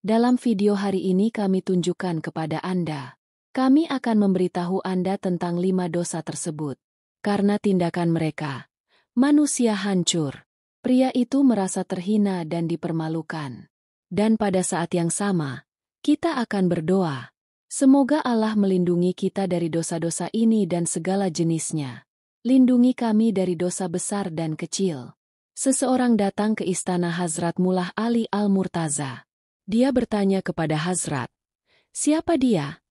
Dalam video hari ini kami tunjukkan kepada Anda. Kami akan memberitahu Anda tentang 5 dosa tersebut. Karena tindakan mereka, manusia hancur. Pria itu merasa terhina dan dipermalukan. Dan pada saat yang sama, kita akan berdoa. Semoga Allah melindungi kita dari dosa-dosa ini dan segala jenisnya. Lindungi kami dari dosa besar dan kecil. Seseorang datang ke istana Hazrat Mullah Ali Al-Murtaza. Dia bertanya kepada Hazrat, "Siapa dia?"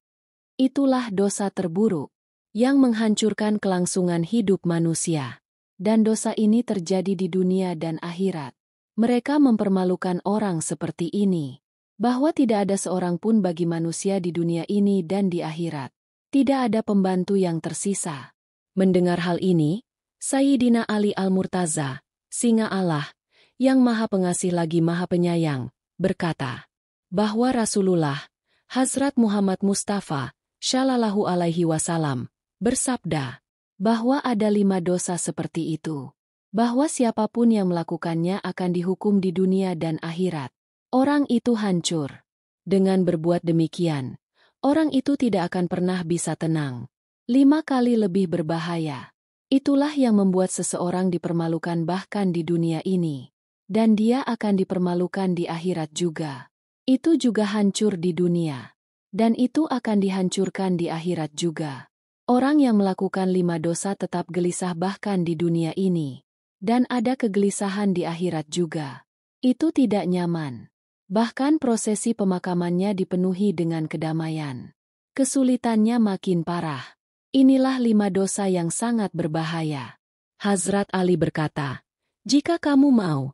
Itulah dosa terburuk yang menghancurkan kelangsungan hidup manusia. Dan dosa ini terjadi di dunia dan akhirat. Mereka mempermalukan orang seperti ini, bahwa tidak ada seorang pun bagi manusia di dunia ini dan di akhirat. Tidak ada pembantu yang tersisa. Mendengar hal ini, Sayyidina Ali Al-Murtaza, singa Allah, yang maha pengasih lagi maha penyayang, berkata, bahwa Rasulullah, Hazrat Muhammad Mustafa, Shallallahu Alaihi Wasallam, bersabda, bahwa ada 5 dosa seperti itu. Bahwa siapapun yang melakukannya akan dihukum di dunia dan akhirat. Orang itu hancur. Dengan berbuat demikian, orang itu tidak akan pernah bisa tenang. 5 kali lebih berbahaya. Itulah yang membuat seseorang dipermalukan bahkan di dunia ini. Dan dia akan dipermalukan di akhirat juga. Itu juga hancur di dunia. Dan itu akan dihancurkan di akhirat juga. Orang yang melakukan 5 dosa tetap gelisah bahkan di dunia ini. Dan ada kegelisahan di akhirat juga. Itu tidak nyaman. Bahkan prosesi pemakamannya dipenuhi dengan kedamaian. Kesulitannya makin parah. Inilah 5 dosa yang sangat berbahaya. Hazrat Ali berkata, "Jika kamu mau,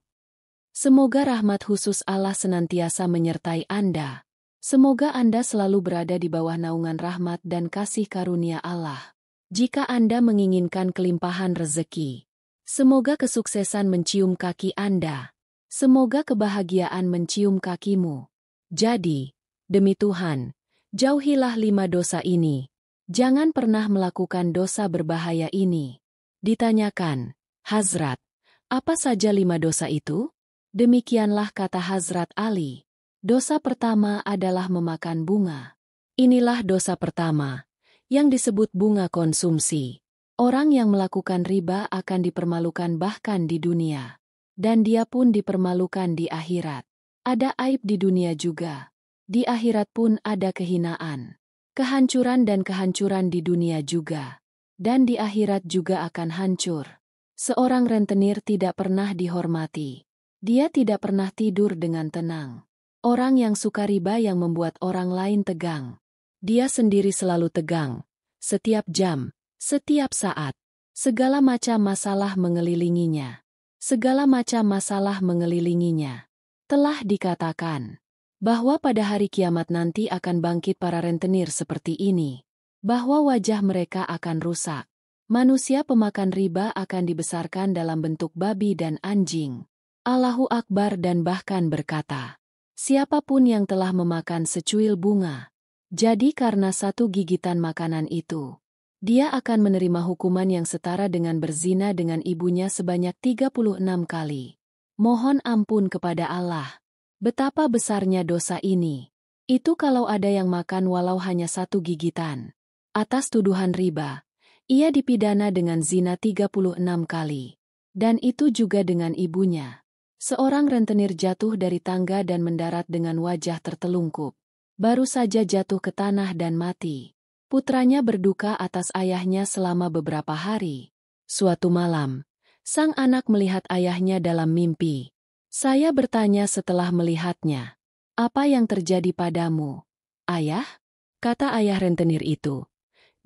semoga rahmat khusus Allah senantiasa menyertai Anda. Semoga Anda selalu berada di bawah naungan rahmat dan kasih karunia Allah. Jika Anda menginginkan kelimpahan rezeki, semoga kesuksesan mencium kaki Anda. Semoga kebahagiaan mencium kakimu. Jadi, demi Tuhan, jauhilah 5 dosa ini. Jangan pernah melakukan dosa berbahaya ini." Ditanyakan, "Hazrat, apa saja 5 dosa itu?" Demikianlah kata Hazrat Ali. Dosa pertama adalah memakan bunga. Inilah dosa pertama, yang disebut bunga konsumsi. Orang yang melakukan riba akan dipermalukan bahkan di dunia. Dan dia pun dipermalukan di akhirat. Ada aib di dunia juga. Di akhirat pun ada kehinaan. Kehancuran dan kehancuran di dunia juga. Dan di akhirat juga akan hancur. Seorang rentenir tidak pernah dihormati. Dia tidak pernah tidur dengan tenang. Orang yang suka riba yang membuat orang lain tegang. Dia sendiri selalu tegang. Setiap jam, setiap saat. Segala macam masalah mengelilinginya. Segala macam masalah mengelilinginya. Telah dikatakan bahwa pada hari kiamat nanti akan bangkit para rentenir seperti ini. Bahwa wajah mereka akan rusak. Manusia pemakan riba akan dibesarkan dalam bentuk babi dan anjing. Allahu Akbar dan bahkan berkata, siapapun yang telah memakan secuil bunga, jadi karena 1 gigitan makanan itu, dia akan menerima hukuman yang setara dengan berzina dengan ibunya sebanyak 36 kali. Mohon ampun kepada Allah. Betapa besarnya dosa ini. Itu kalau ada yang makan walau hanya 1 gigitan. Atas tuduhan riba, ia dipidana dengan zina 36 kali. Dan itu juga dengan ibunya. Seorang rentenir jatuh dari tangga dan mendarat dengan wajah tertelungkup. Baru saja jatuh ke tanah dan mati. Putranya berduka atas ayahnya selama beberapa hari. Suatu malam, sang anak melihat ayahnya dalam mimpi. Saya bertanya setelah melihatnya, "Apa yang terjadi padamu, Ayah?" Kata ayah rentenir itu,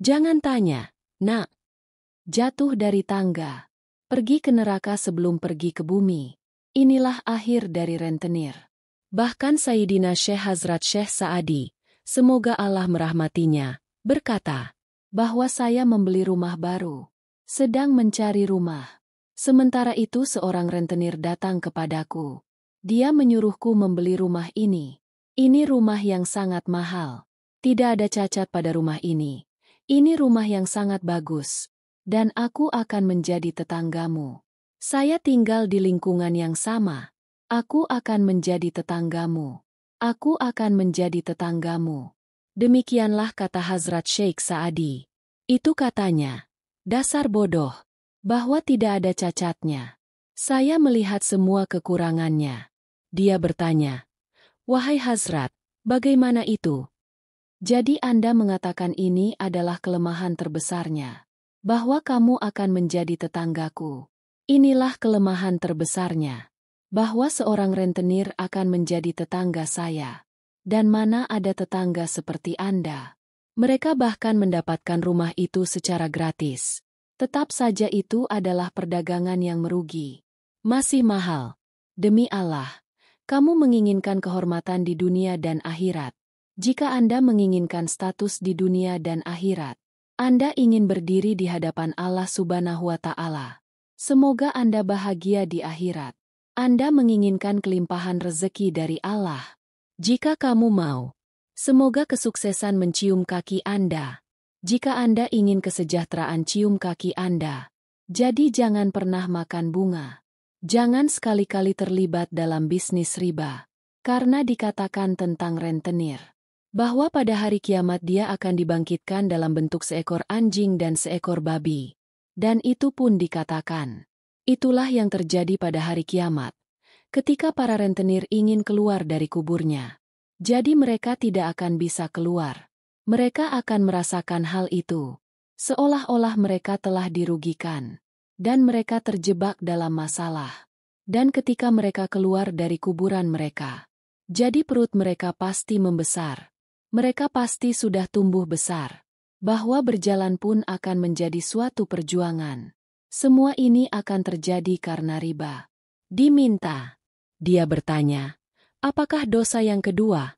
"Jangan tanya, Nak. Jatuh dari tangga. Pergi ke neraka sebelum pergi ke bumi." Inilah akhir dari rentenir. Bahkan Sayyidina Syekh Hazrat Syekh Sa'adi, semoga Allah merahmatinya, berkata, bahwa saya membeli rumah baru. Sedang mencari rumah. Sementara itu seorang rentenir datang kepadaku. Dia menyuruhku membeli rumah ini. Ini rumah yang sangat mahal. Tidak ada cacat pada rumah ini. Ini rumah yang sangat bagus. Dan aku akan menjadi tetanggamu. Saya tinggal di lingkungan yang sama. Aku akan menjadi tetanggamu. Aku akan menjadi tetanggamu. Demikianlah kata Hazrat Sheikh Sa'adi. Itu katanya, dasar bodoh, bahwa tidak ada cacatnya. Saya melihat semua kekurangannya. Dia bertanya, wahai Hazrat, bagaimana itu? Jadi Anda mengatakan ini adalah kelemahan terbesarnya. Bahwa kamu akan menjadi tetanggaku. Inilah kelemahan terbesarnya. Bahwa seorang rentenir akan menjadi tetangga saya. Dan mana ada tetangga seperti Anda. Mereka bahkan mendapatkan rumah itu secara gratis. Tetap saja itu adalah perdagangan yang merugi. Masih mahal. Demi Allah, kamu menginginkan kehormatan di dunia dan akhirat. Jika Anda menginginkan status di dunia dan akhirat, Anda ingin berdiri di hadapan Allah Subhanahu wa Ta'ala. Semoga Anda bahagia di akhirat. Anda menginginkan kelimpahan rezeki dari Allah. Jika kamu mau, semoga kesuksesan mencium kaki Anda. Jika Anda ingin kesejahteraan cium kaki Anda, jadi jangan pernah makan bunga. Jangan sekali-kali terlibat dalam bisnis riba. Karena dikatakan tentang rentenir bahwa pada hari kiamat dia akan dibangkitkan dalam bentuk seekor anjing dan seekor babi. Dan itu pun dikatakan. Itulah yang terjadi pada hari kiamat, ketika para rentenir ingin keluar dari kuburnya. Jadi mereka tidak akan bisa keluar. Mereka akan merasakan hal itu. Seolah-olah mereka telah dirugikan. Dan mereka terjebak dalam masalah. Dan ketika mereka keluar dari kuburan mereka, jadi perut mereka pasti membesar. Mereka pasti sudah tumbuh besar. Bahwa berjalan pun akan menjadi suatu perjuangan. Semua ini akan terjadi karena riba. Diminta. Dia bertanya, apakah dosa yang kedua?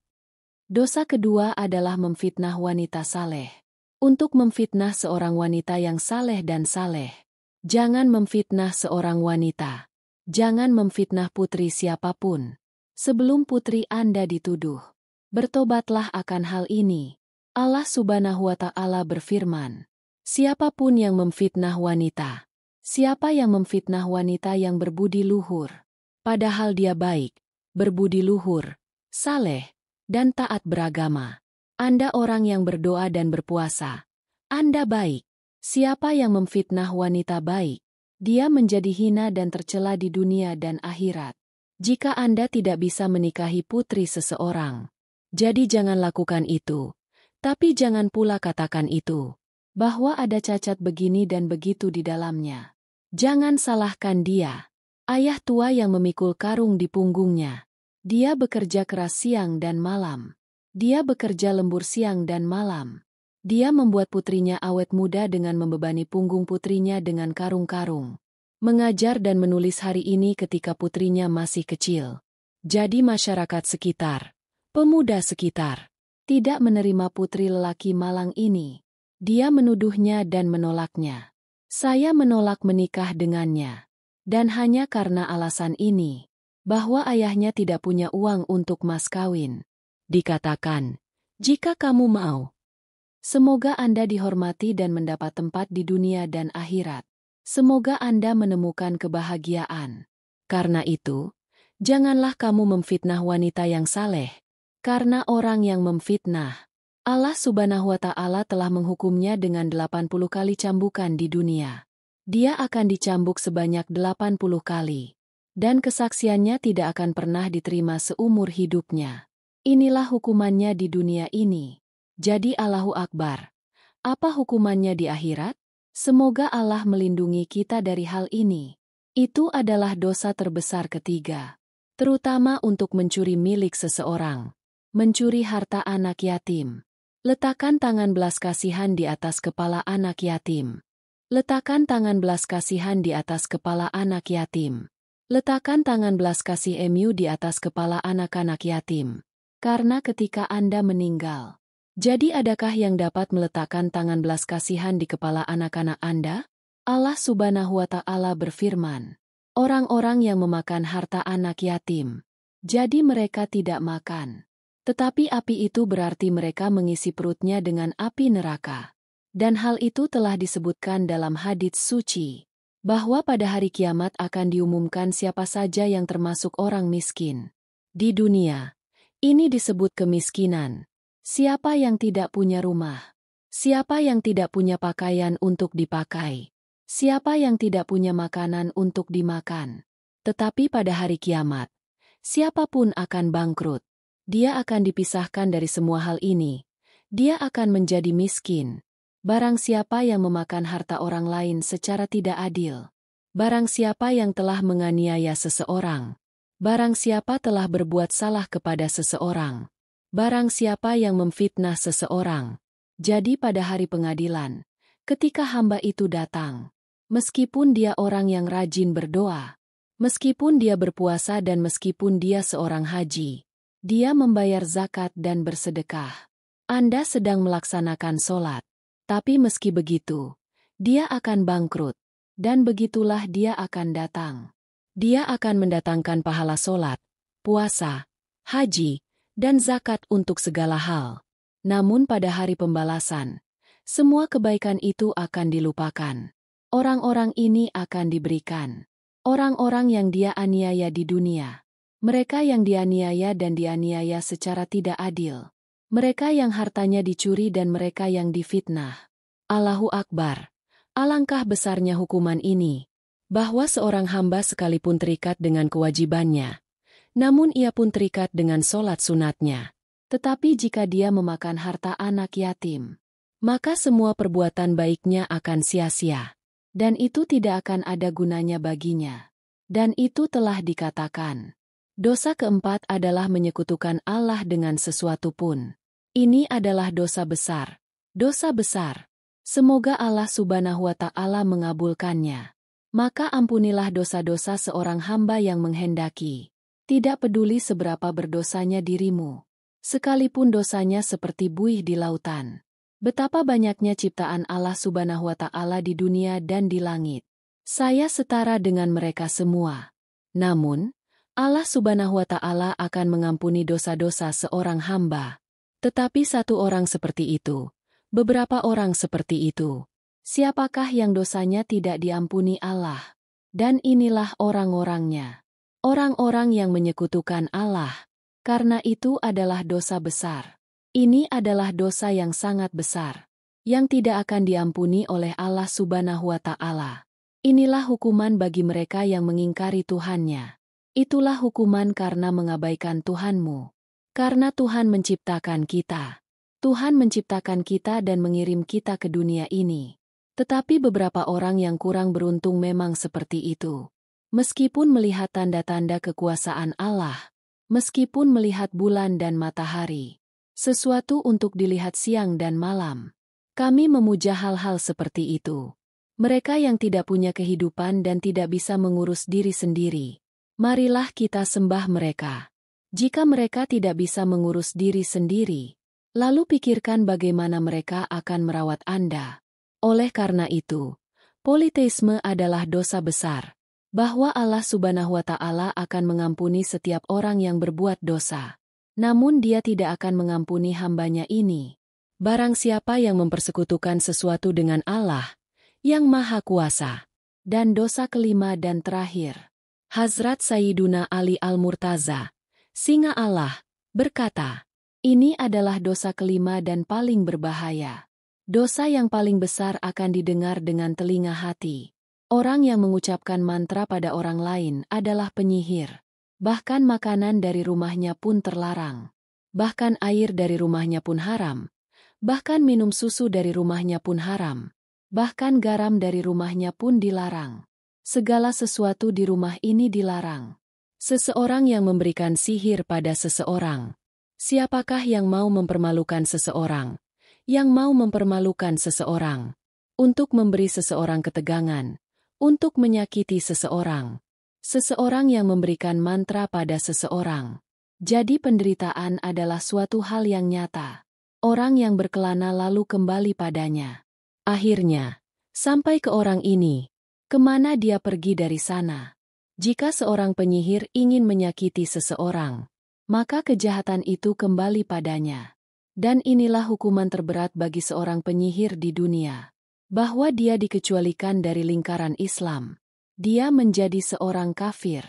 Dosa kedua adalah memfitnah wanita saleh. Untuk memfitnah seorang wanita yang saleh dan saleh, jangan memfitnah seorang wanita. Jangan memfitnah putri siapapun. Sebelum putri Anda dituduh, bertobatlah akan hal ini. Allah Subhanahu wa Ta'ala berfirman, siapapun yang memfitnah wanita, siapa yang memfitnah wanita yang berbudi luhur, padahal dia baik, berbudi luhur, saleh, dan taat beragama. Anda orang yang berdoa dan berpuasa. Anda baik. Siapa yang memfitnah wanita baik, dia menjadi hina dan tercela di dunia dan akhirat. Jika Anda tidak bisa menikahi putri seseorang, jadi jangan lakukan itu. Tapi jangan pula katakan itu, bahwa ada cacat begini dan begitu di dalamnya. Jangan salahkan dia. Ayah tua yang memikul karung di punggungnya. Dia bekerja keras siang dan malam. Dia bekerja lembur siang dan malam. Dia membuat putrinya awet muda dengan membebani punggung putrinya dengan karung-karung. Mengajar dan menulis hari ini ketika putrinya masih kecil. Jadi masyarakat sekitar, pemuda sekitar, tidak menerima putri lelaki malang ini. Dia menuduhnya dan menolaknya. Saya menolak menikah dengannya. Dan hanya karena alasan ini, bahwa ayahnya tidak punya uang untuk mas kawin. Dikatakan, jika kamu mau, semoga Anda dihormati dan mendapat tempat di dunia dan akhirat. Semoga Anda menemukan kebahagiaan. Karena itu, janganlah kamu memfitnah wanita yang saleh. Karena orang yang memfitnah, Allah Subhanahu wa Ta'ala telah menghukumnya dengan 80 kali cambukan di dunia. Dia akan dicambuk sebanyak 80 kali. Dan kesaksiannya tidak akan pernah diterima seumur hidupnya. Inilah hukumannya di dunia ini. Jadi Allahu Akbar. Apa hukumannya di akhirat? Semoga Allah melindungi kita dari hal ini. Itu adalah dosa terbesar ketiga. Terutama untuk mencuri milik seseorang. Mencuri harta anak yatim. Letakkan tangan belas kasihan di atas kepala anak yatim. Letakkan tangan belas kasihan di atas kepala anak yatim. Letakkan tangan belas kasih MU di atas kepala anak-anak yatim. Karena ketika Anda meninggal, jadi adakah yang dapat meletakkan tangan belas kasihan di kepala anak-anak Anda? Allah Subhanahu wa Ta'ala berfirman, orang-orang yang memakan harta anak yatim, jadi mereka tidak makan. Tetapi api itu berarti mereka mengisi perutnya dengan api neraka. Dan hal itu telah disebutkan dalam hadits suci, bahwa pada hari kiamat akan diumumkan siapa saja yang termasuk orang miskin. Di dunia, Ini disebut kemiskinan. Siapa yang tidak punya rumah? Siapa yang tidak punya pakaian untuk dipakai? Siapa yang tidak punya makanan untuk dimakan? Tetapi pada hari kiamat, siapapun akan bangkrut. Dia akan dipisahkan dari semua hal ini. Dia akan menjadi miskin. Barang siapa yang memakan harta orang lain secara tidak adil. Barang siapa yang telah menganiaya seseorang. Barang siapa telah berbuat salah kepada seseorang. Barang siapa yang memfitnah seseorang. Jadi pada hari pengadilan, ketika hamba itu datang, meskipun dia orang yang rajin berdoa, meskipun dia berpuasa dan meskipun dia seorang haji, dia membayar zakat dan bersedekah. Anda sedang melaksanakan sholat, tapi meski begitu, dia akan bangkrut, dan begitulah dia akan datang. Dia akan mendatangkan pahala sholat, puasa, haji, dan zakat untuk segala hal. Namun pada hari pembalasan, semua kebaikan itu akan dilupakan. Orang-orang ini akan diberikan. Orang-orang yang dia aniaya di dunia. Mereka yang dianiaya dan dianiaya secara tidak adil. Mereka yang hartanya dicuri dan mereka yang difitnah. Allahu Akbar. Alangkah besarnya hukuman ini. Bahwa seorang hamba sekalipun terikat dengan kewajibannya, namun ia pun terikat dengan sholat sunatnya. Tetapi jika dia memakan harta anak yatim, maka semua perbuatan baiknya akan sia-sia. Dan itu tidak akan ada gunanya baginya. Dan itu telah dikatakan. Dosa keempat adalah menyekutukan Allah dengan sesuatu pun. Ini adalah dosa besar. Dosa besar. Semoga Allah Subhanahu wa Ta'ala mengabulkannya. Maka ampunilah dosa-dosa seorang hamba yang menghendaki. Tidak peduli seberapa berdosanya dirimu. Sekalipun dosanya seperti buih di lautan. Betapa banyaknya ciptaan Allah Subhanahu wa Ta'ala di dunia dan di langit. Saya setara dengan mereka semua. Namun, Allah Subhanahu wa Ta'ala akan mengampuni dosa-dosa seorang hamba. Tetapi satu orang seperti itu, beberapa orang seperti itu. Siapakah yang dosanya tidak diampuni Allah? Dan inilah orang-orangnya. Orang-orang yang menyekutukan Allah. Karena itu adalah dosa besar. Ini adalah dosa yang sangat besar. Yang tidak akan diampuni oleh Allah Subhanahu wa Ta'ala. Inilah hukuman bagi mereka yang mengingkari Tuhannya. Itulah hukuman karena mengabaikan Tuhanmu. Karena Tuhan menciptakan kita. Tuhan menciptakan kita dan mengirim kita ke dunia ini. Tetapi beberapa orang yang kurang beruntung memang seperti itu. Meskipun melihat tanda-tanda kekuasaan Allah, meskipun melihat bulan dan matahari, sesuatu untuk dilihat siang dan malam, kami memuja hal-hal seperti itu. Mereka yang tidak punya kehidupan dan tidak bisa mengurus diri sendiri, marilah kita sembah mereka. Jika mereka tidak bisa mengurus diri sendiri, lalu pikirkan bagaimana mereka akan merawat Anda. Oleh karena itu, politeisme adalah dosa besar, bahwa Allah Subhanahu wa Ta'ala akan mengampuni setiap orang yang berbuat dosa. Namun dia tidak akan mengampuni hambanya ini. Barang siapa yang mempersekutukan sesuatu dengan Allah, yang Maha Kuasa. Dan dosa kelima dan terakhir. Hazrat Sayyiduna Ali Al-Murtaza, singa Allah, berkata, ini adalah dosa kelima dan paling berbahaya. Dosa yang paling besar akan didengar dengan telinga hati. Orang yang mengucapkan mantra pada orang lain adalah penyihir. Bahkan makanan dari rumahnya pun terlarang. Bahkan air dari rumahnya pun haram. Bahkan minum susu dari rumahnya pun haram. Bahkan garam dari rumahnya pun dilarang. Segala sesuatu di rumah ini dilarang. Seseorang yang memberikan sihir pada seseorang. Siapakah yang mau mempermalukan seseorang? Yang mau mempermalukan seseorang, untuk memberi seseorang ketegangan, untuk menyakiti seseorang, seseorang yang memberikan mantra pada seseorang. Jadi penderitaan adalah suatu hal yang nyata. Orang yang berkelana lalu kembali padanya. Akhirnya, sampai ke orang ini, kemana dia pergi dari sana? Jika seorang penyihir ingin menyakiti seseorang, maka kejahatan itu kembali padanya. Dan inilah hukuman terberat bagi seorang penyihir di dunia. Bahwa dia dikecualikan dari lingkaran Islam. Dia menjadi seorang kafir.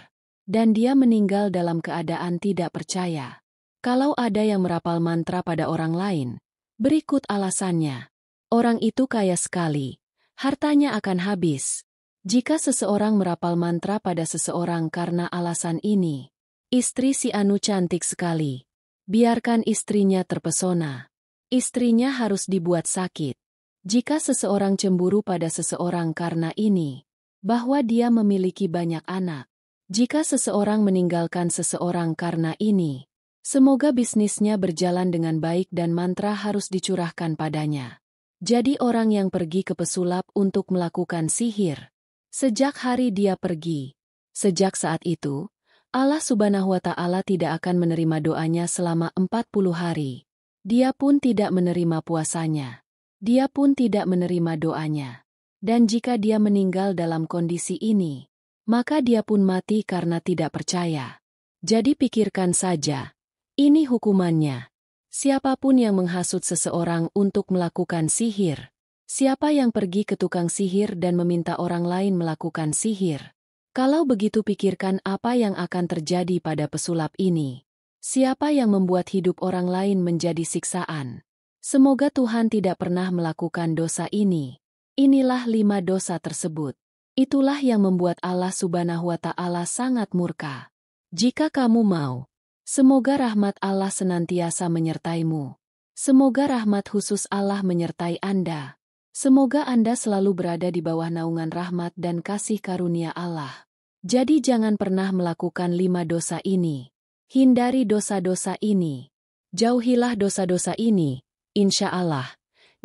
Dan dia meninggal dalam keadaan tidak percaya. Kalau ada yang merapal mantra pada orang lain, berikut alasannya. Orang itu kaya sekali, hartanya akan habis. Jika seseorang merapal mantra pada seseorang karena alasan ini, istri si Anu cantik sekali. Biarkan istrinya terpesona. Istrinya harus dibuat sakit. Jika seseorang cemburu pada seseorang karena ini, bahwa dia memiliki banyak anak. Jika seseorang meninggalkan seseorang karena ini, semoga bisnisnya berjalan dengan baik dan mantra harus dicurahkan padanya. Jadi orang yang pergi ke pesulap untuk melakukan sihir. Sejak hari dia pergi, sejak saat itu, Allah Subhanahu wa Ta'ala tidak akan menerima doanya selama 40 hari. Dia pun tidak menerima puasanya. Dia pun tidak menerima doanya. Dan jika dia meninggal dalam kondisi ini, maka dia pun mati karena tidak percaya. Jadi pikirkan saja. Ini hukumannya. Siapapun yang menghasut seseorang untuk melakukan sihir, siapa yang pergi ke tukang sihir dan meminta orang lain melakukan sihir, kalau begitu pikirkan apa yang akan terjadi pada pesulap ini. Siapa yang membuat hidup orang lain menjadi siksaan? Semoga Tuhan tidak pernah melakukan dosa ini. Inilah 5 dosa tersebut. Itulah yang membuat Allah Subhanahu wa Ta'ala sangat murka. Jika kamu mau, semoga rahmat Allah senantiasa menyertaimu. Semoga rahmat khusus Allah menyertai Anda. Semoga Anda selalu berada di bawah naungan rahmat dan kasih karunia Allah. Jadi jangan pernah melakukan 5 dosa ini. Hindari dosa-dosa ini. Jauhilah dosa-dosa ini. Insya Allah,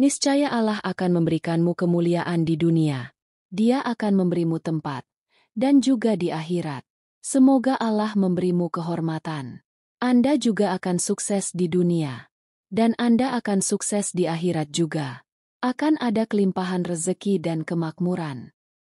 niscaya Allah akan memberikanmu kemuliaan di dunia. Dia akan memberimu tempat. Dan juga di akhirat. Semoga Allah memberimu kehormatan. Anda juga akan sukses di dunia. Dan Anda akan sukses di akhirat juga. Akan ada kelimpahan rezeki dan kemakmuran.